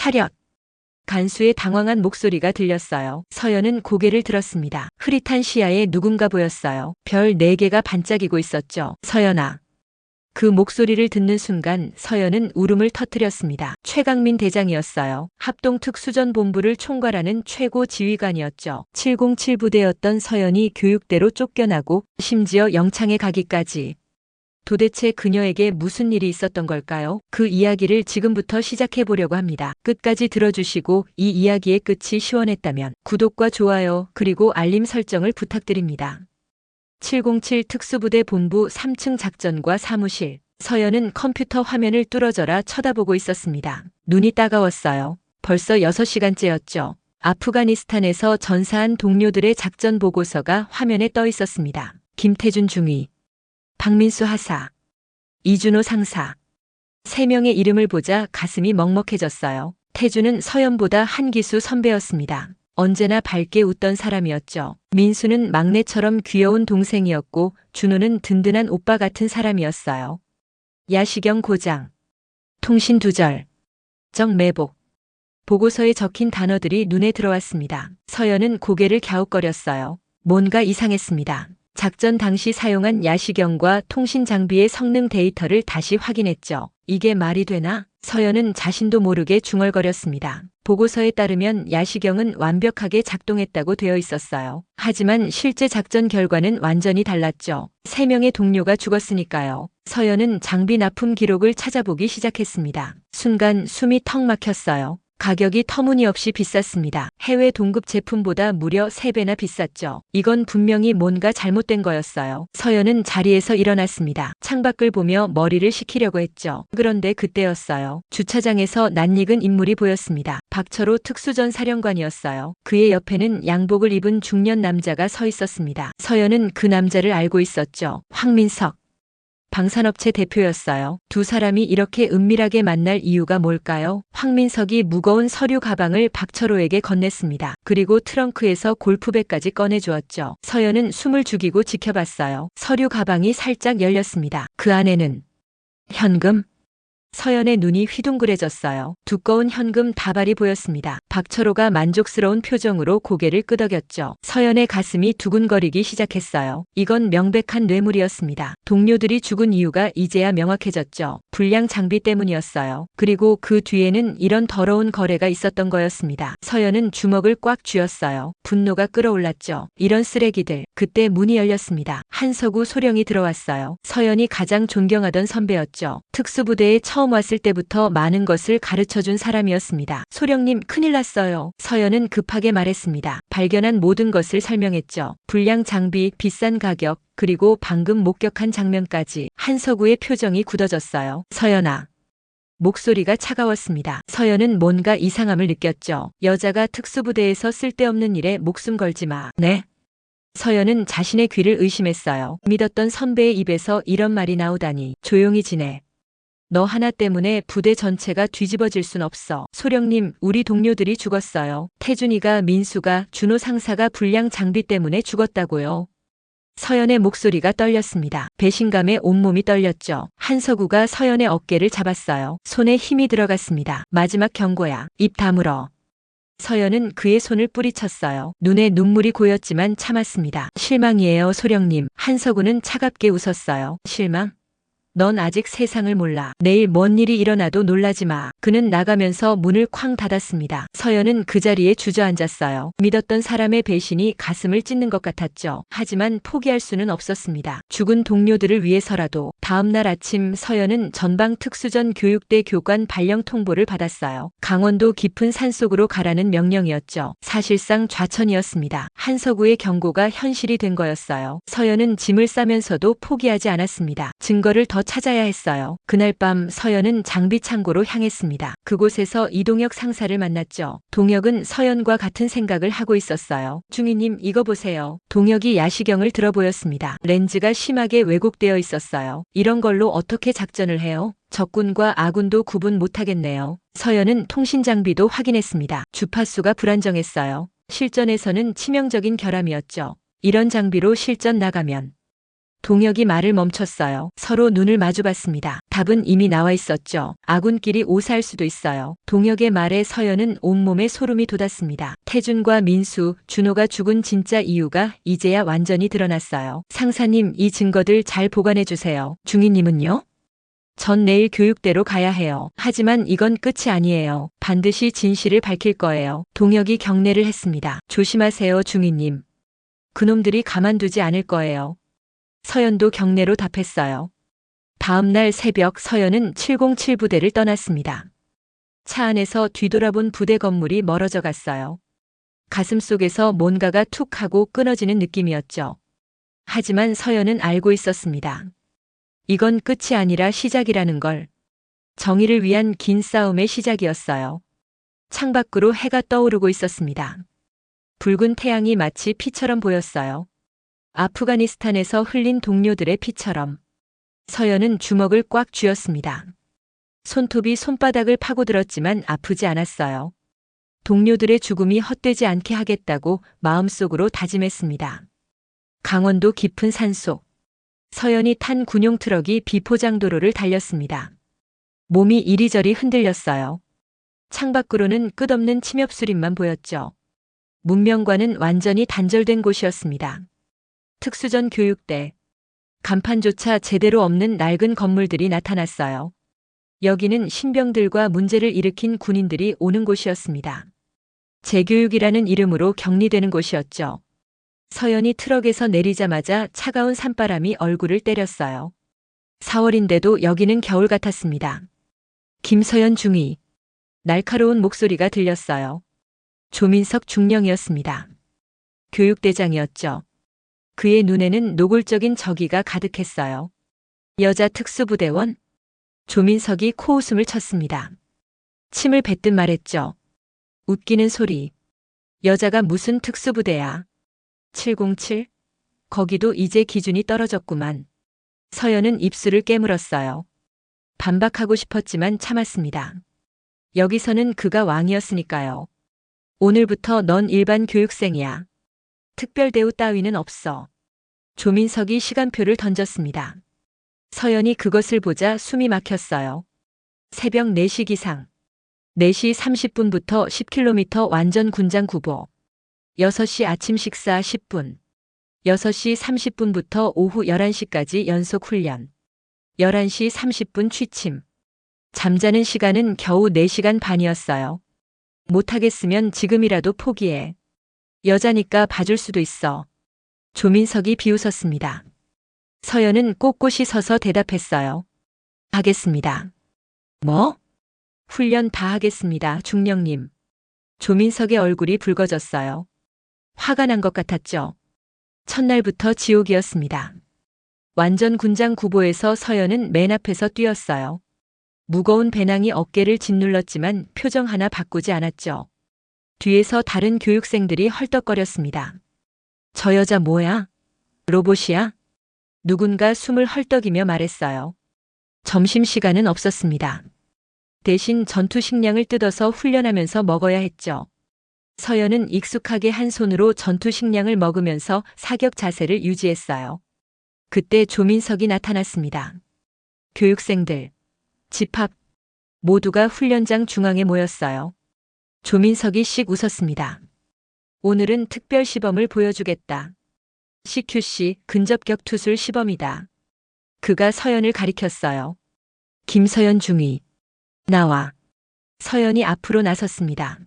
차렷! 간수의 당황한 목소리가 들렸어요. 서연은 고개를 들었습니다. 흐릿한 시야에 누군가 보였어요. 별 4개가 반짝이고 있었죠. 서연아. 그 목소리를 듣는 순간 서연은 울음을 터뜨렸습니다. 최강민 대장이었어요. 합동특수전본부를 총괄하는 최고 지휘관이었죠. 707 부대였던 서연이 교육대로 쫓겨나고 심지어 영창에 가기까지. 도대체 그녀에게 무슨 일이 있었던 걸까요? 그 이야기를 지금부터 시작해 보려고 합니다. 끝까지 들어주시고 이 이야기의 끝이 시원했다면 구독과 좋아요 그리고 알림 설정을 부탁드립니다. 707 특수부대 본부 3층 작전과 사무실. 서연은 컴퓨터 화면을 뚫어져라 쳐다보고 있었습니다. 눈이 따가웠어요. 벌써 6시간째였죠. 아프가니스탄에서 전사한 동료들의 작전 보고서가 화면에 떠 있었습니다. 김태준 중위, 박민수 하사, 이준호 상사. 3명의 이름을 보자 가슴이 먹먹해졌어요. 태준은 서연보다 한 기수 선배였습니다. 언제나 밝게 웃던 사람이었죠. 민수는 막내처럼 귀여운 동생이었고 준호는 든든한 오빠 같은 사람이었어요. 야시경 고장, 통신 두절, 정매복. 보고서에 적힌 단어들이 눈에 들어왔습니다. 서연은 고개를 갸웃거렸어요. 뭔가 이상했습니다. 작전 당시 사용한 야시경과 통신 장비의 성능 데이터를 다시 확인했죠. 이게 말이 되나? 서연은 자신도 모르게 중얼거렸습니다. 보고서에 따르면 야시경은 완벽하게 작동했다고 되어 있었어요. 하지만 실제 작전 결과는 완전히 달랐죠. 3명의 동료가 죽었으니까요. 서연은 장비 납품 기록을 찾아보기 시작했습니다. 순간 숨이 턱 막혔어요. 가격이 터무니없이 비쌌습니다. 해외 동급 제품보다 무려 3배나 비쌌죠. 이건 분명히 뭔가 잘못된 거였어요. 서연은 자리에서 일어났습니다. 창밖을 보며 머리를 식히려고 했죠. 그런데 그때였어요. 주차장에서 낯익은 인물이 보였습니다. 박철호 특수전 사령관이었어요. 그의 옆에는 양복을 입은 중년 남자가 서 있었습니다. 서연은 그 남자를 알고 있었죠. 황민석. 방산업체 대표였어요. 두 사람이 이렇게 은밀하게 만날 이유가 뭘까요? 황민석이 무거운 서류 가방을 박철호에게 건넸습니다. 그리고 트렁크에서 골프백까지 꺼내주었죠. 서연은 숨을 죽이고 지켜봤어요. 서류 가방이 살짝 열렸습니다. 그 안에는 현금? 서연의 눈이 휘둥그레졌어요. 두꺼운 현금 다발이 보였습니다. 박철호가 만족스러운 표정으로 고개를 끄덕였죠. 서연의 가슴이 두근거리기 시작했어요. 이건 명백한 뇌물이었습니다. 동료들이 죽은 이유가 이제야 명확해졌죠. 불량 장비 때문이었어요. 그리고 그 뒤에는 이런 더러운 거래가 있었던 거였습니다. 서연은 주먹을 꽉 쥐었어요. 분노가 끓어올랐죠. 이런 쓰레기들. 그때 문이 열렸습니다. 한석우 소령이 들어왔어요. 서연이 가장 존경하던 선배였죠. 특수부대에 처음 왔을 때부터 많은 것을 가르쳐준 사람이었습니다. 소령님, 큰일 났어요. 서연은 급하게 말했습니다. 발견한 모든 것을 설명했죠. 불량 장비, 비싼 가격, 그리고 방금 목격한 장면까지. 한석우의 표정이 굳어졌어요. 서연아. 목소리가 차가웠습니다. 서연은 뭔가 이상함을 느꼈죠. 여자가 특수부대에서 쓸데없는 일에 목숨 걸지 마. 네? 서연은 자신의 귀를 의심했어요. 믿었던 선배의 입에서 이런 말이 나오다니. 조용히 지내. 너 하나 때문에 부대 전체가 뒤집어질 순 없어. 소령님, 우리 동료들이 죽었어요. 태준이가, 민수가, 준호 상사가 불량 장비 때문에 죽었다고요. 서연의 목소리가 떨렸습니다. 배신감에 온몸이 떨렸죠. 한석우가 서연의 어깨를 잡았어요. 손에 힘이 들어갔습니다. 마지막 경고야. 입 다물어. 서연은 그의 손을 뿌리쳤어요. 눈에 눈물이 고였지만 참았습니다. 실망이에요, 소령님. 한석우는 차갑게 웃었어요. 실망? 넌 아직 세상을 몰라. 내일 뭔 일이 일어나도 놀라지 마. 그는 나가면서 문을 쾅 닫았습니다. 서연은 그 자리에 주저앉았어요. 믿었던 사람의 배신이 가슴을 찢는 것 같았죠. 하지만 포기할 수는 없었습니다. 죽은 동료들을 위해서라도. 다음 날 아침 서연은 전방특수전 교육대 교관 발령 통보를 받았어요. 강원도 깊은 산속으로 가라는 명령이었죠. 사실상 좌천이었습니다. 한석우의 경고가 현실이 된 거였어요. 서연은 짐을 싸면서도 포기하지 않았습니다. 증거를 더 찾아야 했어요. 그날 밤 서연은 장비 창고로 향했습니다. 그곳에서 이동혁 상사를 만났죠. 동혁은 서연과 같은 생각을 하고 있었어요. 중위님, 이거 보세요. 동혁이 야시경을 들어 보였습니다. 렌즈가 심하게 왜곡되어 있었어요. 이런 걸로 어떻게 작전을 해요? 적군과 아군도 구분 못하겠네요. 서연은 통신 장비도 확인했습니다. 주파수가 불안정했어요. 실전에서는 치명적인 결함이었죠. 이런 장비로 실전 나가면 동혁이 말을 멈췄어요. 서로 눈을 마주봤습니다. 답은 이미 나와 있었죠. 아군끼리 오사할 수도 있어요. 동혁의 말에 서연은 온몸에 소름이 돋았습니다. 태준과 민수, 준호가 죽은 진짜 이유가 이제야 완전히 드러났어요. 상사님, 이 증거들 잘 보관해 주세요. 중위님은요? 전 내일 교육대로 가야 해요. 하지만 이건 끝이 아니에요. 반드시 진실을 밝힐 거예요. 동혁이 경례를 했습니다. 조심하세요, 중위님. 그놈들이 가만두지 않을 거예요. 서연도 경례로 답했어요. 다음 날 새벽 서연은 707 부대를 떠났습니다. 차 안에서 뒤돌아본 부대 건물이 멀어져 갔어요. 가슴속에서 뭔가가 툭 하고 끊어지는 느낌이었죠. 하지만 서연은 알고 있었습니다. 이건 끝이 아니라 시작이라는 걸. 정의를 위한 긴 싸움의 시작이었어요. 창밖으로 해가 떠오르고 있었습니다. 붉은 태양이 마치 피처럼 보였어요. 아프가니스탄에서 흘린 동료들의 피처럼. 서연은 주먹을 꽉 쥐었습니다. 손톱이 손바닥을 파고들었지만 아프지 않았어요. 동료들의 죽음이 헛되지 않게 하겠다고 마음속으로 다짐했습니다. 강원도 깊은 산속. 서연이 탄 군용 트럭이 비포장도로를 달렸습니다. 몸이 이리저리 흔들렸어요. 창밖으로는 끝없는 침엽수림만 보였죠. 문명과는 완전히 단절된 곳이었습니다. 특수전 교육대. 간판조차 제대로 없는 낡은 건물들이 나타났어요. 여기는 신병들과 문제를 일으킨 군인들이 오는 곳이었습니다. 재교육이라는 이름으로 격리되는 곳이었죠. 서연이 트럭에서 내리자마자 차가운 산바람이 얼굴을 때렸어요. 4월인데도 여기는 겨울 같았습니다. 김서연 중위. 날카로운 목소리가 들렸어요. 조민석 중령이었습니다. 교육대장이었죠. 그의 눈에는 노골적인 저기가 가득했어요. 여자 특수부대원? 조민석이 코웃음을 쳤습니다. 침을 뱉듯 말했죠. 웃기는 소리. 여자가 무슨 특수부대야. 707? 거기도 이제 기준이 떨어졌구만. 서연은 입술을 깨물었어요. 반박하고 싶었지만 참았습니다. 여기서는 그가 왕이었으니까요. 오늘부터 넌 일반 교육생이야. 특별대우 따위는 없어. 조민석이 시간표를 던졌습니다. 서연이 그것을 보자 숨이 막혔어요. 새벽 4시 기상. 4시 30분부터 10km 완전 군장 구보. 6시 아침 식사 10분. 6시 30분부터 오후 11시까지 연속 훈련. 11시 30분 취침. 잠자는 시간은 겨우 4시간 반이었어요. 못하겠으면 지금이라도 포기해. 여자니까 봐줄 수도 있어. 조민석이 비웃었습니다. 서연은 꼿꼿이 서서 대답했어요. 하겠습니다. 뭐? 훈련 다 하겠습니다, 중령님. 조민석의 얼굴이 붉어졌어요. 화가 난 것 같았죠. 첫날부터 지옥이었습니다. 완전 군장 구보에서 서연은 맨 앞에서 뛰었어요. 무거운 배낭이 어깨를 짓눌렀지만 표정 하나 바꾸지 않았죠. 뒤에서 다른 교육생들이 헐떡거렸습니다. 저 여자 뭐야? 로봇이야? 누군가 숨을 헐떡이며 말했어요. 점심시간은 없었습니다. 대신 전투 식량을 뜯어서 훈련하면서 먹어야 했죠. 서연은 익숙하게 한 손으로 전투 식량을 먹으면서 사격 자세를 유지했어요. 그때 조민석이 나타났습니다. 교육생들, 집합, 모두가 훈련장 중앙에 모였어요. 조민석이 씩 웃었습니다. 오늘은 특별 시범을 보여주겠다. CQC 근접격 투술 시범이다. 그가 서연을 가리켰어요. 김서연 중위. 나와. 서연이 앞으로 나섰습니다.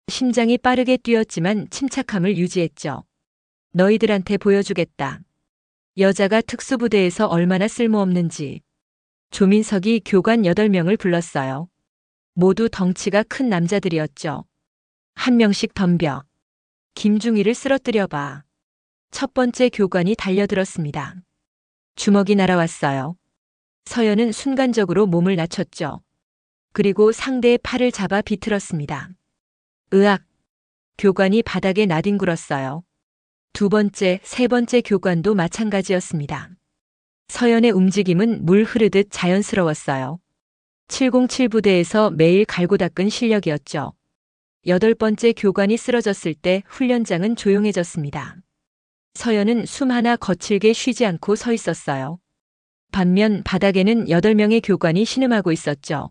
심장이 빠르게 뛰었지만 침착함을 유지했죠. 너희들한테 보여주겠다. 여자가 특수부대에서 얼마나 쓸모없는지. 조민석이 교관 8명을 불렀어요. 모두 덩치가 큰 남자들이었죠. 한 명씩 덤벼. 김중희를 쓰러뜨려 봐. 첫 번째 교관이 달려들었습니다. 주먹이 날아왔어요. 서연은 순간적으로 몸을 낮췄죠. 그리고 상대의 팔을 잡아 비틀었습니다. 으악! 교관이 바닥에 나뒹굴었어요. 두 번째, 세 번째 교관도 마찬가지였습니다. 서연의 움직임은 물 흐르듯 자연스러웠어요. 707 부대에서 매일 갈고 닦은 실력이었죠. 8번째 교관이 쓰러졌을 때 훈련장은 조용해졌습니다. 서연은 숨 하나 거칠게 쉬지 않고 서 있었어요. 반면 바닥에는 8명의 교관이 신음하고 있었죠.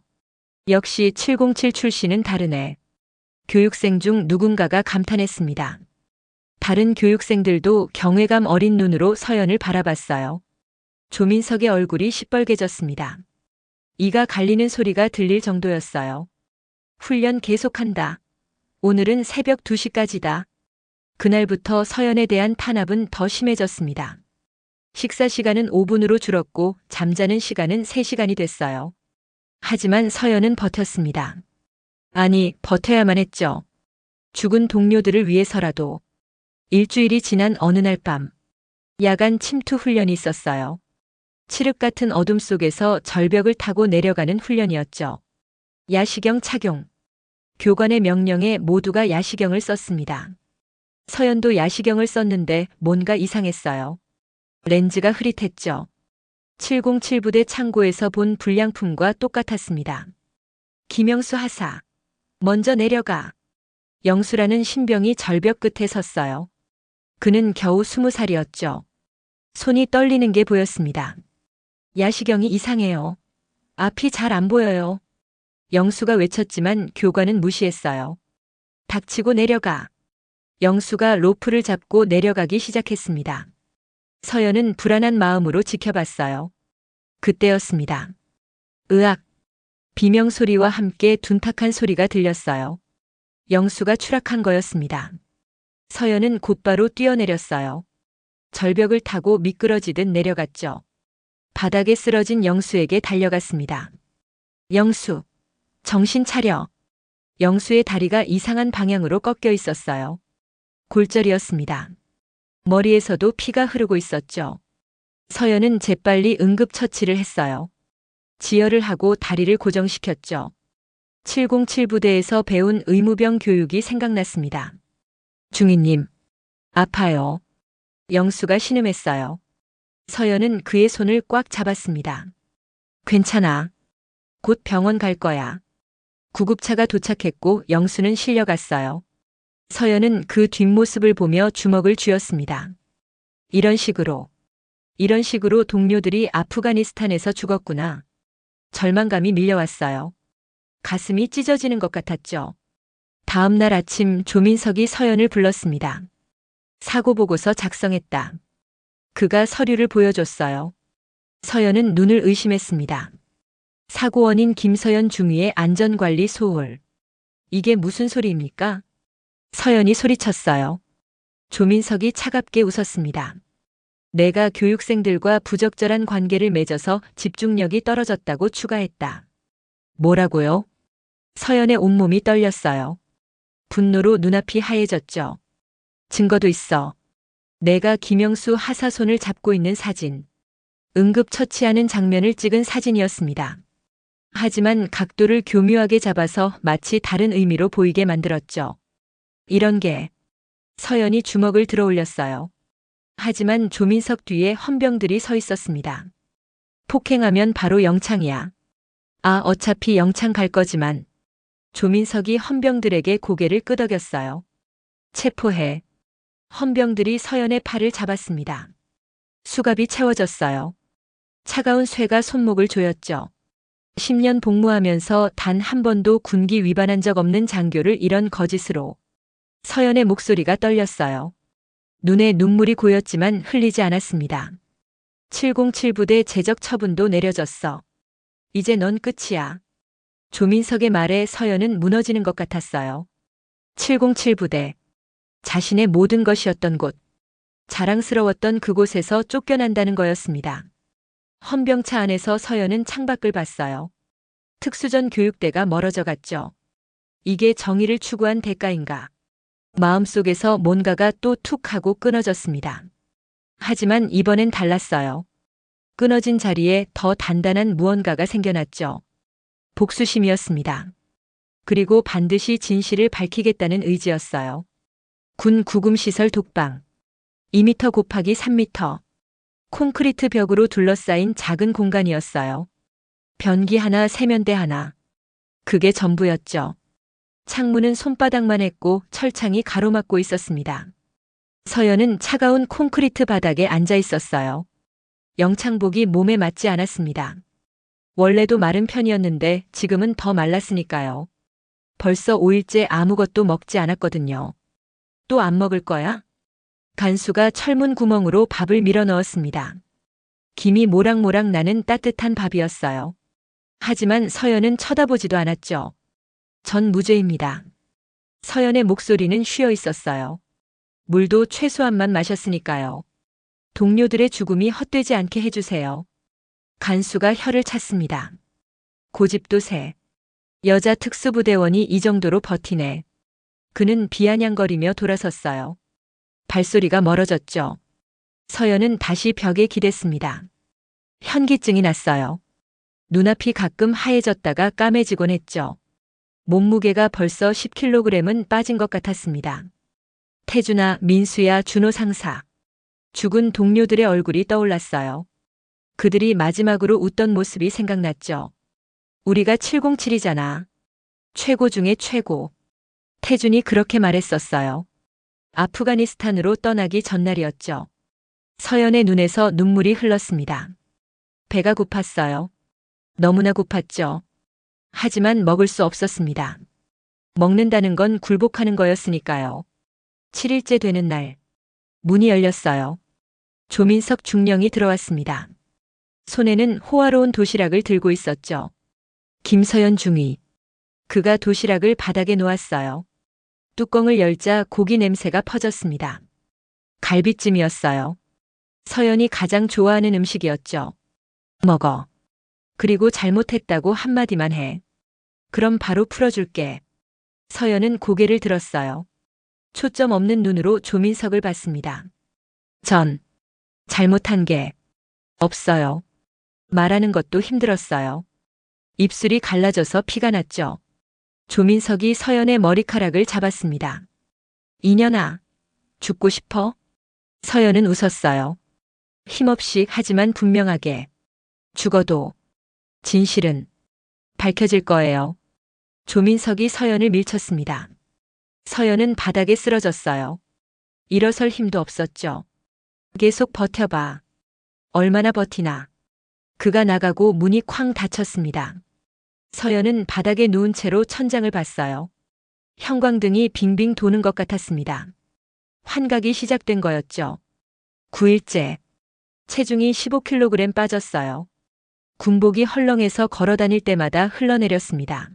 역시 707 출신은 다르네. 교육생 중 누군가가 감탄했습니다. 다른 교육생들도 경외감 어린 눈으로 서연을 바라봤어요. 조민석의 얼굴이 시뻘개졌습니다. 이가 갈리는 소리가 들릴 정도였어요. 훈련 계속한다. 오늘은 새벽 2시까지다. 그날부터 서연에 대한 탄압은 더 심해졌습니다. 식사 시간은 5분으로 줄었고 잠자는 시간은 3시간이 됐어요. 하지만 서연은 버텼습니다. 아니, 버텨야만 했죠. 죽은 동료들을 위해서라도. 일주일이 지난 어느 날 밤, 야간 침투 훈련이 있었어요. 칠흑 같은 어둠 속에서 절벽을 타고 내려가는 훈련이었죠. 야시경 착용. 교관의 명령에 모두가 야시경을 썼습니다. 서연도 야시경을 썼는데 뭔가 이상했어요. 렌즈가 흐릿했죠. 707 부대 창고에서 본 불량품과 똑같았습니다. 김영수 하사. 먼저 내려가. 영수라는 신병이 절벽 끝에 섰어요. 그는 겨우 20살이었죠. 손이 떨리는 게 보였습니다. 야시경이 이상해요. 앞이 잘 안 보여요. 영수가 외쳤지만 교관은 무시했어요. 닥치고 내려가. 영수가 로프를 잡고 내려가기 시작했습니다. 서연은 불안한 마음으로 지켜봤어요. 그때였습니다. 으악! 비명소리와 함께 둔탁한 소리가 들렸어요. 영수가 추락한 거였습니다. 서연은 곧바로 뛰어내렸어요. 절벽을 타고 미끄러지듯 내려갔죠. 바닥에 쓰러진 영수에게 달려갔습니다. 영수, 정신 차려. 영수의 다리가 이상한 방향으로 꺾여 있었어요. 골절이었습니다. 머리에서도 피가 흐르고 있었죠. 서연은 재빨리 응급처치를 했어요. 지혈을 하고 다리를 고정시켰죠. 707 부대에서 배운 의무병 교육이 생각났습니다. 중위님, 아파요. 영수가 신음했어요. 서연은 그의 손을 꽉 잡았습니다. 괜찮아. 곧 병원 갈 거야. 구급차가 도착했고 영수는 실려갔어요. 서연은 그 뒷모습을 보며 주먹을 쥐었습니다. 이런 식으로 동료들이 아프가니스탄에서 죽었구나. 절망감이 밀려왔어요. 가슴이 찢어지는 것 같았죠. 다음 날 아침 조민석이 서연을 불렀습니다. 사고보고서 작성했다. 그가 서류를 보여줬어요. 서연은 눈을 의심했습니다. 사고 원인 김서연 중위의 안전관리 소홀. 이게 무슨 소리입니까? 서연이 소리쳤어요. 조민석이 차갑게 웃었습니다. 내가 교육생들과 부적절한 관계를 맺어서 집중력이 떨어졌다고 추가했다. 뭐라고요? 서연의 온몸이 떨렸어요. 분노로 눈앞이 하얘졌죠. 증거도 있어. 내가 김영수 하사 손을 잡고 있는 사진. 응급처치하는 장면을 찍은 사진이었습니다. 하지만 각도를 교묘하게 잡아서 마치 다른 의미로 보이게 만들었죠. 이런 게. 서연이 주먹을 들어 올렸어요. 하지만 조민석 뒤에 헌병들이 서 있었습니다. 폭행하면 바로 영창이야. 아, 어차피 영창 갈 거지만. 조민석이 헌병들에게 고개를 끄덕였어요. 체포해. 헌병들이 서연의 팔을 잡았습니다. 수갑이 채워졌어요. 차가운 쇠가 손목을 조였죠. 10년 복무하면서 단 한 번도 군기 위반한 적 없는 장교를 이런 거짓으로. 서연의 목소리가 떨렸어요. 눈에 눈물이 고였지만 흘리지 않았습니다. 707 부대 제적 처분도 내려졌어. 이제 넌 끝이야. 조민석의 말에 서연은 무너지는 것 같았어요. 707 부대. 자신의 모든 것이었던 곳. 자랑스러웠던 그곳에서 쫓겨난다는 거였습니다. 헌병차 안에서 서연은 창밖을 봤어요. 특수전 교육대가 멀어져 갔죠. 이게 정의를 추구한 대가인가. 마음속에서 뭔가가 또 툭 하고 끊어졌습니다. 하지만 이번엔 달랐어요. 끊어진 자리에 더 단단한 무언가가 생겨났죠. 복수심이었습니다. 그리고 반드시 진실을 밝히겠다는 의지였어요. 군 구금시설 독방. 2m 곱하기 3m. 콘크리트 벽으로 둘러싸인 작은 공간이었어요. 변기 하나, 세면대 하나. 그게 전부였죠. 창문은 손바닥만 했고 철창이 가로막고 있었습니다. 서연은 차가운 콘크리트 바닥에 앉아 있었어요. 영창복이 몸에 맞지 않았습니다. 원래도 마른 편이었는데 지금은 더 말랐으니까요. 벌써 5일째 아무것도 먹지 않았거든요. 또 안 먹을 거야? 간수가 철문 구멍으로 밥을 밀어 넣었습니다. 김이 모락모락 나는 따뜻한 밥이었어요. 하지만 서연은 쳐다보지도 않았죠. 전 무죄입니다. 서연의 목소리는 쉬어 있었어요. 물도 최소한만 마셨으니까요. 동료들의 죽음이 헛되지 않게 해주세요. 간수가 혀를 찼습니다. 고집도 세. 여자 특수부대원이 이 정도로 버티네. 그는 비아냥거리며 돌아섰어요. 발소리가 멀어졌죠. 서연은 다시 벽에 기댔습니다. 현기증이 났어요. 눈앞이 가끔 하얘졌다가 까매지곤 했죠. 몸무게가 벌써 10kg은 빠진 것 같았습니다. 태주나 민수야 준호 상사. 죽은 동료들의 얼굴이 떠올랐어요. 그들이 마지막으로 웃던 모습이 생각났죠. 우리가 707이잖아. 최고 중에 최고. 태준이 그렇게 말했었어요. 아프가니스탄으로 떠나기 전날이었죠. 서연의 눈에서 눈물이 흘렀습니다. 배가 고팠어요. 너무나 고팠죠. 하지만 먹을 수 없었습니다. 먹는다는 건 굴복하는 거였으니까요. 7일째 되는 날, 문이 열렸어요. 조민석 중령이 들어왔습니다. 손에는 호화로운 도시락을 들고 있었죠. 김서연 중위. 그가 도시락을 바닥에 놓았어요. 뚜껑을 열자 고기 냄새가 퍼졌습니다. 갈비찜이었어요. 서연이 가장 좋아하는 음식이었죠. 먹어. 그리고 잘못했다고 한마디만 해. 그럼 바로 풀어줄게. 서연은 고개를 들었어요. 초점 없는 눈으로 조민석을 봤습니다. 전 잘못한 게 없어요. 말하는 것도 힘들었어요. 입술이 갈라져서 피가 났죠. 조민석이 서연의 머리카락을 잡았습니다. 이년아, 죽고 싶어? 서연은 웃었어요. 힘없이 하지만 분명하게. 죽어도 진실은 밝혀질 거예요. 조민석이 서연을 밀쳤습니다. 서연은 바닥에 쓰러졌어요. 일어설 힘도 없었죠. 계속 버텨봐. 얼마나 버티나. 그가 나가고 문이 쾅 닫혔습니다. 서연은 바닥에 누운 채로 천장을 봤어요. 형광등이 빙빙 도는 것 같았습니다. 환각이 시작된 거였죠. 9일째. 체중이 15kg 빠졌어요. 군복이 헐렁해서 걸어 다닐 때마다 흘러내렸습니다.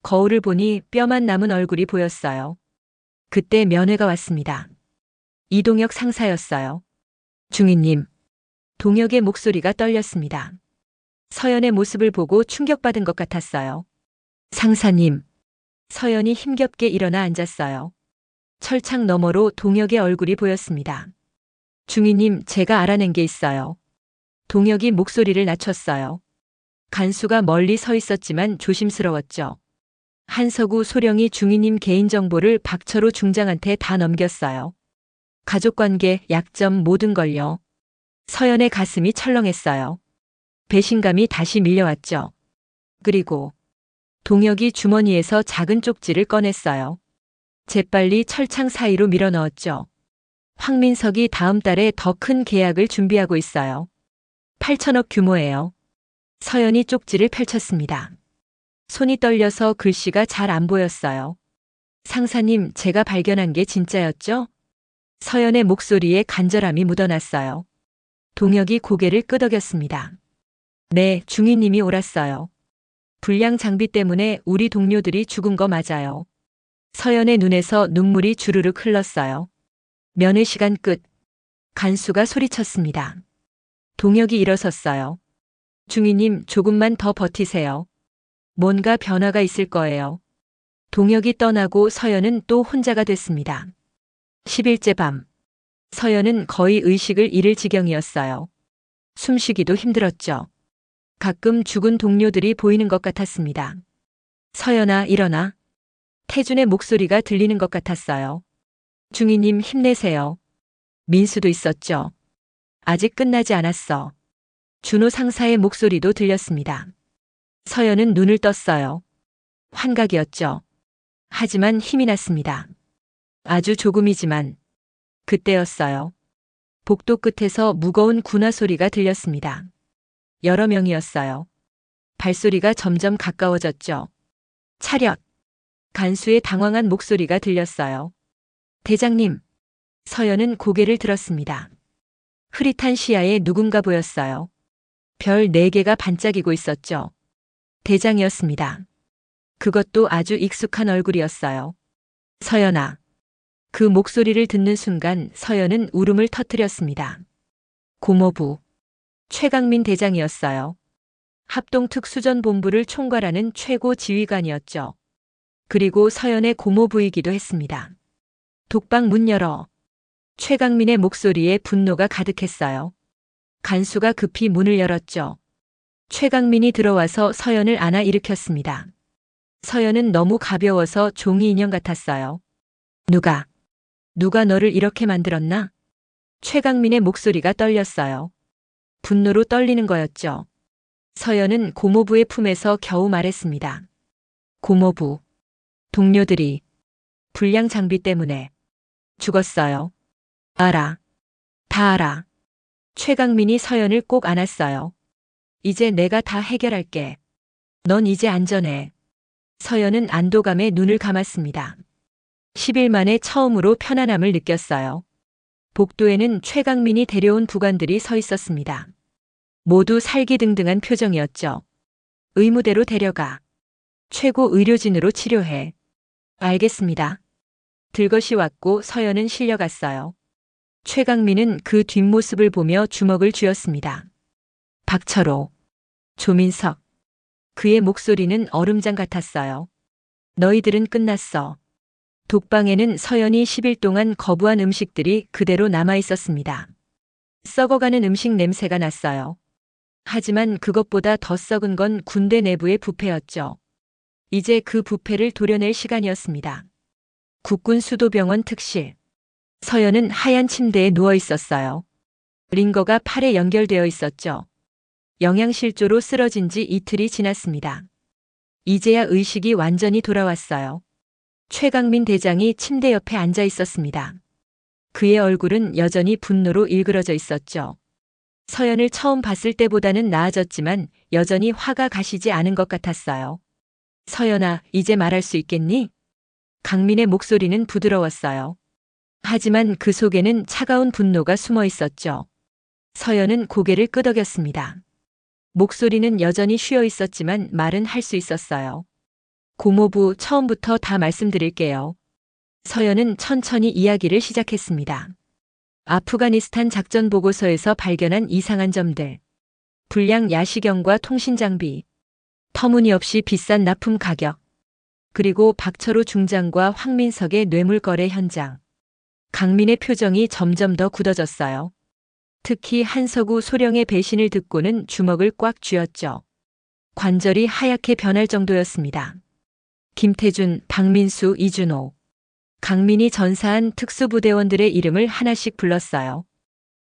거울을 보니 뼈만 남은 얼굴이 보였어요. 그때 면회가 왔습니다. 이동혁 상사였어요. 중위님. 동혁의 목소리가 떨렸습니다. 서연의 모습을 보고 충격받은 것 같았어요. 상사님. 서연이 힘겹게 일어나 앉았어요. 철창 너머로 동혁의 얼굴이 보였습니다. 중위님, 제가 알아낸 게 있어요. 동혁이 목소리를 낮췄어요. 간수가 멀리 서 있었지만 조심스러웠죠. 한서구 소령이 중위님 개인정보를 박철호 중장한테 다 넘겼어요. 가족관계, 약점 모든 걸요. 서연의 가슴이 철렁했어요. 배신감이 다시 밀려왔죠. 그리고 동혁이 주머니에서 작은 쪽지를 꺼냈어요. 재빨리 철창 사이로 밀어넣었죠. 황민석이 다음 달에 더 큰 계약을 준비하고 있어요. 8천억 규모예요. 서연이 쪽지를 펼쳤습니다. 손이 떨려서 글씨가 잘 안 보였어요. 상사님, 제가 발견한 게 진짜였죠? 서연의 목소리에 간절함이 묻어났어요. 동혁이 고개를 끄덕였습니다. 네, 중위님이 옳았어요. 불량 장비 때문에 우리 동료들이 죽은 거 맞아요. 서연의 눈에서 눈물이 주르륵 흘렀어요. 면회 시간 끝. 간수가 소리쳤습니다. 동혁이 일어섰어요. 중위님, 조금만 더 버티세요. 뭔가 변화가 있을 거예요. 동혁이 떠나고 서연은 또 혼자가 됐습니다. 10일째 밤. 서연은 거의 의식을 잃을 지경이었어요. 숨쉬기도 힘들었죠. 가끔 죽은 동료들이 보이는 것 같았습니다. 서연아, 일어나. 태준의 목소리가 들리는 것 같았어요. 중위님, 힘내세요. 민수도 있었죠. 아직 끝나지 않았어. 준호 상사의 목소리도 들렸습니다. 서연은 눈을 떴어요. 환각이었죠. 하지만 힘이 났습니다. 아주 조금이지만 그때였어요. 복도 끝에서 무거운 군화 소리가 들렸습니다. 여러 명이었어요. 발소리가 점점 가까워졌죠. 차렷! 간수의 당황한 목소리가 들렸어요. 대장님! 서연은 고개를 들었습니다. 흐릿한 시야에 누군가 보였어요. 별 4개가 반짝이고 있었죠. 대장이었습니다. 그것도 아주 익숙한 얼굴이었어요. 서연아. 그 목소리를 듣는 순간 서연은 울음을 터뜨렸습니다. 고모부. 최강민 대장이었어요. 합동특수전본부를 총괄하는 최고 지휘관이었죠. 그리고 서연의 고모부이기도 했습니다. 독방 문 열어. 최강민의 목소리에 분노가 가득했어요. 간수가 급히 문을 열었죠. 최강민이 들어와서 서연을 안아 일으켰습니다. 서연은 너무 가벼워서 종이 인형 같았어요. 누가 너를 이렇게 만들었나? 최강민의 목소리가 떨렸어요. 분노로 떨리는 거였죠. 서연은 고모부의 품에서 겨우 말했습니다. 고모부. 동료들이 불량 장비 때문에 죽었어요. 알아. 다 알아. 최강민이 서연을 꼭 안았어요. 이제 내가 다 해결할게. 넌 이제 안전해. 서연은 안도감에 눈을 감았습니다. 10일 만에 처음으로 편안함을 느꼈어요. 복도에는 최강민이 데려온 부관들이 서 있었습니다. 모두 살기등등한 표정이었죠. 의무대로 데려가. 최고 의료진으로 치료해. 알겠습니다. 들것이 왔고 서연은 실려갔어요. 최강민은 그 뒷모습을 보며 주먹을 쥐었습니다. 박철호. 조민석. 그의 목소리는 얼음장 같았어요. 너희들은 끝났어. 독방에는 서연이 10일 동안 거부한 음식들이 그대로 남아 있었습니다. 썩어가는 음식 냄새가 났어요. 하지만 그것보다 더 썩은 건 군대 내부의 부패였죠. 이제 그 부패를 도려낼 시간이었습니다. 국군 수도병원 특실. 서연은 하얀 침대에 누워 있었어요. 링거가 팔에 연결되어 있었죠. 영양실조로 쓰러진 지 이틀이 지났습니다. 이제야 의식이 완전히 돌아왔어요. 최강민 대장이 침대 옆에 앉아 있었습니다. 그의 얼굴은 여전히 분노로 일그러져 있었죠. 서연을 처음 봤을 때보다는 나아졌지만 여전히 화가 가시지 않은 것 같았어요. 서연아, 이제 말할 수 있겠니? 강민의 목소리는 부드러웠어요. 하지만 그 속에는 차가운 분노가 숨어 있었죠. 서연은 고개를 끄덕였습니다. 목소리는 여전히 쉬어 있었지만 말은 할 수 있었어요. 고모부, 처음부터 다 말씀드릴게요. 서연은 천천히 이야기를 시작했습니다. 아프가니스탄 작전 보고서에서 발견한 이상한 점들. 불량 야시경과 통신장비. 터무니없이 비싼 납품 가격. 그리고 박철호 중장과 황민석의 뇌물 거래 현장. 강민의 표정이 점점 더 굳어졌어요. 특히 한석우 소령의 배신을 듣고는 주먹을 꽉 쥐었죠. 관절이 하얗게 변할 정도였습니다. 김태준, 박민수, 이준호. 강민이 전사한 특수부대원들의 이름을 하나씩 불렀어요.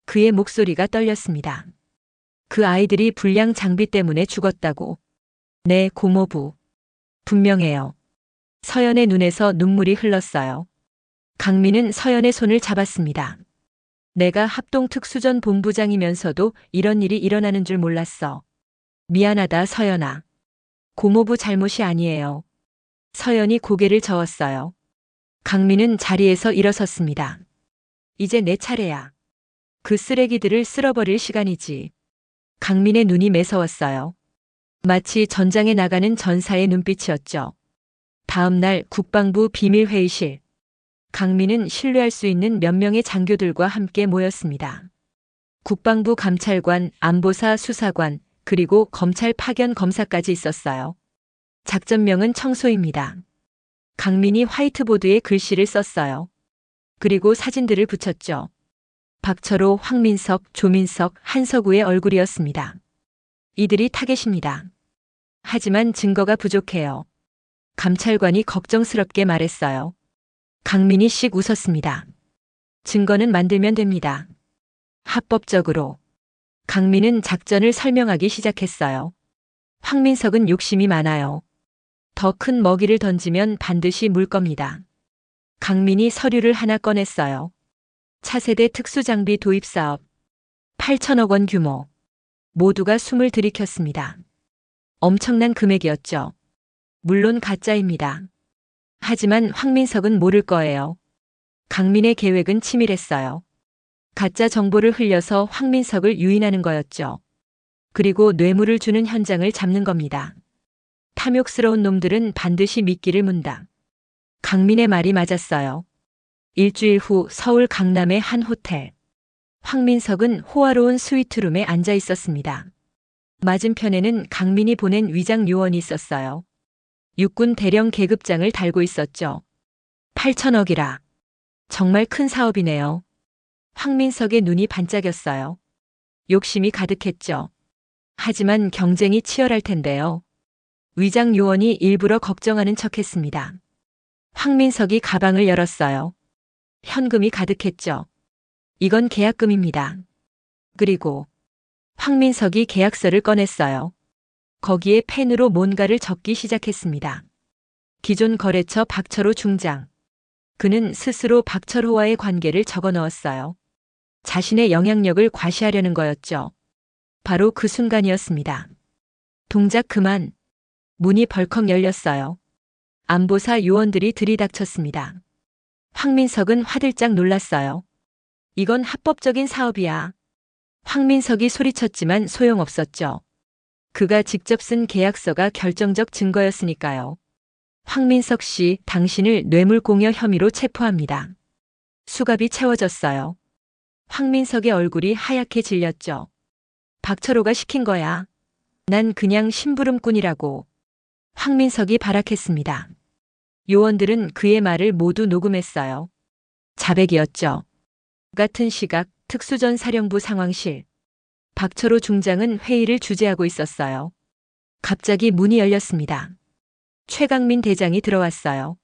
그의 목소리가 떨렸습니다. 그 아이들이 불량 장비 때문에 죽었다고. 네, 고모부. 분명해요. 서연의 눈에서 눈물이 흘렀어요. 강민은 서연의 손을 잡았습니다. 내가 합동특수전 본부장이면서도 이런 일이 일어나는 줄 몰랐어. 미안하다, 서연아. 고모부 잘못이 아니에요. 서연이 고개를 저었어요. 강민은 자리에서 일어섰습니다. 이제 내 차례야. 그 쓰레기들을 쓸어버릴 시간이지. 강민의 눈이 매서웠어요. 마치 전장에 나가는 전사의 눈빛이었죠. 다음 날 국방부 비밀회의실. 강민은 신뢰할 수 있는 몇 명의 장교들과 함께 모였습니다. 국방부 감찰관, 안보사 수사관, 그리고 검찰 파견 검사까지 있었어요. 작전명은 청소입니다. 강민이 화이트보드에 글씨를 썼어요. 그리고 사진들을 붙였죠. 박철호, 황민석, 조민석, 한석우의 얼굴이었습니다. 이들이 타겟입니다. 하지만 증거가 부족해요. 감찰관이 걱정스럽게 말했어요. 강민이 씩 웃었습니다. 증거는 만들면 됩니다. 합법적으로. 강민은 작전을 설명하기 시작했어요. 황민석은 욕심이 많아요. 더 큰 먹이를 던지면 반드시 물 겁니다. 강민이 서류를 하나 꺼냈어요. 차세대 특수장비 도입 사업 8천억 원 규모. 모두가 숨을 들이켰습니다. 엄청난 금액이었죠. 물론 가짜입니다. 하지만 황민석은 모를 거예요. 강민의 계획은 치밀했어요. 가짜 정보를 흘려서 황민석을 유인하는 거였죠. 그리고 뇌물을 주는 현장을 잡는 겁니다. 탐욕스러운 놈들은 반드시 미끼를 문다. 강민의 말이 맞았어요. 일주일 후 서울 강남의 한 호텔. 황민석은 호화로운 스위트룸에 앉아 있었습니다. 맞은편에는 강민이 보낸 위장 요원이 있었어요. 육군 대령 계급장을 달고 있었죠. 8천억이라. 정말 큰 사업이네요. 황민석의 눈이 반짝였어요. 욕심이 가득했죠. 하지만 경쟁이 치열할 텐데요. 위장 요원이 일부러 걱정하는 척했습니다. 황민석이 가방을 열었어요. 현금이 가득했죠. 이건 계약금입니다. 그리고 황민석이 계약서를 꺼냈어요. 거기에 펜으로 뭔가를 적기 시작했습니다. 기존 거래처 박철호 중장. 그는 스스로 박철호와의 관계를 적어 넣었어요. 자신의 영향력을 과시하려는 거였죠. 바로 그 순간이었습니다. 동작 그만. 문이 벌컥 열렸어요. 안보사 요원들이 들이닥쳤습니다. 황민석은 화들짝 놀랐어요. 이건 합법적인 사업이야. 황민석이 소리쳤지만 소용없었죠. 그가 직접 쓴 계약서가 결정적 증거였으니까요. 황민석 씨, 당신을 뇌물공여 혐의로 체포합니다. 수갑이 채워졌어요. 황민석의 얼굴이 하얗게 질렸죠. 박철호가 시킨 거야. 난 그냥 심부름꾼이라고. 황민석이 발악했습니다. 요원들은 그의 말을 모두 녹음했어요. 자백이었죠. 같은 시각 특수전사령부 상황실. 박철호 중장은 회의를 주재하고 있었어요. 갑자기 문이 열렸습니다. 최강민 대장이 들어왔어요.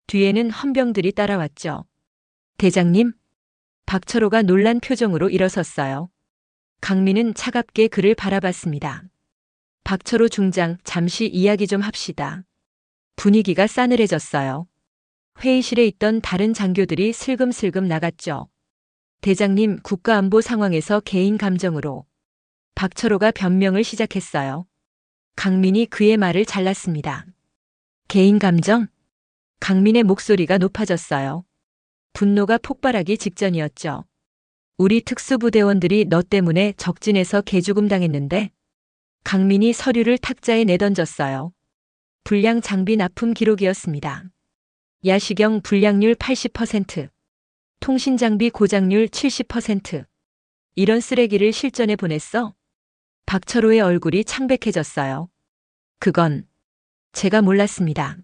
뒤에는 헌병들이 따라왔죠. 대장님? 박철호가 놀란 표정으로 일어섰어요. 강민은 차갑게 그를 바라봤습니다. 박철호 중장, 잠시 이야기 좀 합시다. 분위기가 싸늘해졌어요. 회의실에 있던 다른 장교들이 슬금슬금 나갔죠. 대장님, 국가안보 상황에서 개인 감정으로. 박철호가 변명을 시작했어요. 강민이 그의 말을 잘랐습니다. 개인 감정? 강민의 목소리가 높아졌어요. 분노가 폭발하기 직전이었죠. 우리 특수부대원들이 너 때문에 적진에서 개죽음 당했는데? 강민이 서류를 탁자에 내던졌어요. 불량 장비 납품 기록이었습니다. 야시경 불량률 80%, 통신장비 고장률 70%. 이런 쓰레기를 실전에 보냈어? 박철호의 얼굴이 창백해졌어요. 그건 제가 몰랐습니다.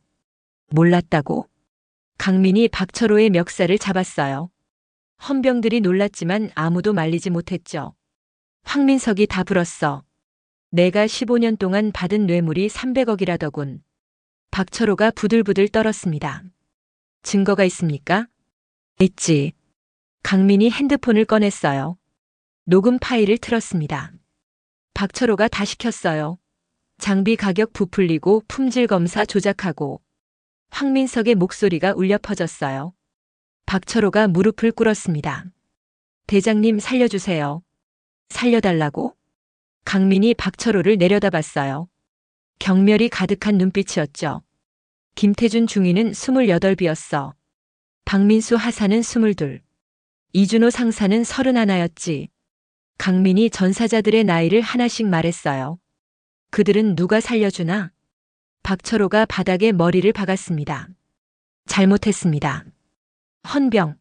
몰랐다고? 강민이 박철호의 멱살을 잡았어요. 헌병들이 놀랐지만 아무도 말리지 못했죠. 황민석이 다 불었어. 내가 15년 동안 받은 뇌물이 300억이라더군. 박철호가 부들부들 떨었습니다. 증거가 있습니까? 있지. 강민이 핸드폰을 꺼냈어요. 녹음 파일을 틀었습니다. 박철호가 다 시켰어요. 장비 가격 부풀리고 품질 검사 조작하고. 황민석의 목소리가 울려 퍼졌어요. 박철호가 무릎을 꿇었습니다. 대장님 살려주세요. 살려달라고? 강민이 박철호를 내려다봤어요. 경멸이 가득한 눈빛이었죠. 김태준 중위는 28이었어. 박민수 하사는 22. 이준호 상사는 31였지. 강민이 전사자들의 나이를 하나씩 말했어요. 그들은 누가 살려주나? 박철호가 바닥에 머리를 박았습니다. 잘못했습니다. 헌병.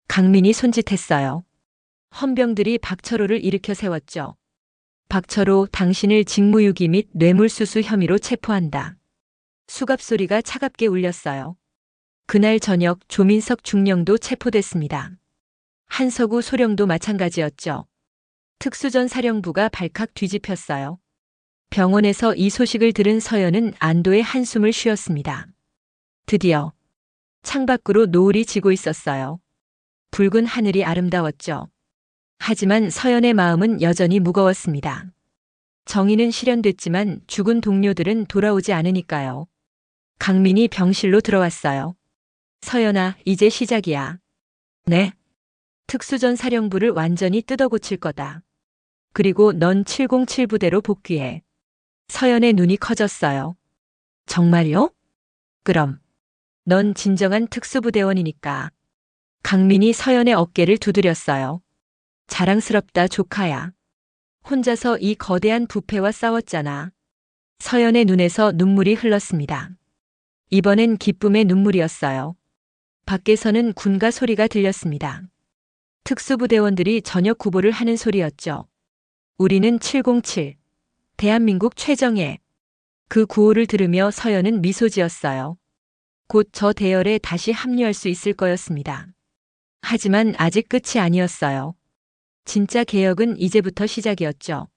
강민이 손짓했어요. 헌병들이 박철호를 일으켜 세웠죠. 박철호, 당신을 직무유기 및 뇌물수수 혐의로 체포한다. 수갑 소리가 차갑게 울렸어요. 그날 저녁 조민석 중령도 체포됐습니다. 한석우 소령도 마찬가지였죠. 특수전사령부가 발칵 뒤집혔어요. 병원에서 이 소식을 들은 서연은 안도의 한숨을 쉬었습니다. 드디어 창밖으로 노을이 지고 있었어요. 붉은 하늘이 아름다웠죠. 하지만 서연의 마음은 여전히 무거웠습니다. 정의는 실현됐지만 죽은 동료들은 돌아오지 않으니까요. 강민이 병실로 들어왔어요. 서연아, 이제 시작이야. 네. 특수전 사령부를 완전히 뜯어고칠 거다. 그리고 넌 707 부대로 복귀해. 서연의 눈이 커졌어요. 정말요? 그럼 넌 진정한 특수부대원이니까. 강민이 서연의 어깨를 두드렸어요. 자랑스럽다 조카야. 혼자서 이 거대한 부패와 싸웠잖아. 서연의 눈에서 눈물이 흘렀습니다. 이번엔 기쁨의 눈물이었어요. 밖에서는 군가 소리가 들렸습니다. 특수부대원들이 저녁 구보를 하는 소리였죠. 우리는 707, 대한민국 최정예. 그 구호를 들으며 서연은 미소 지었어요. 곧 저 대열에 다시 합류할 수 있을 거였습니다. 하지만 아직 끝이 아니었어요. 진짜 개혁은 이제부터 시작이었죠.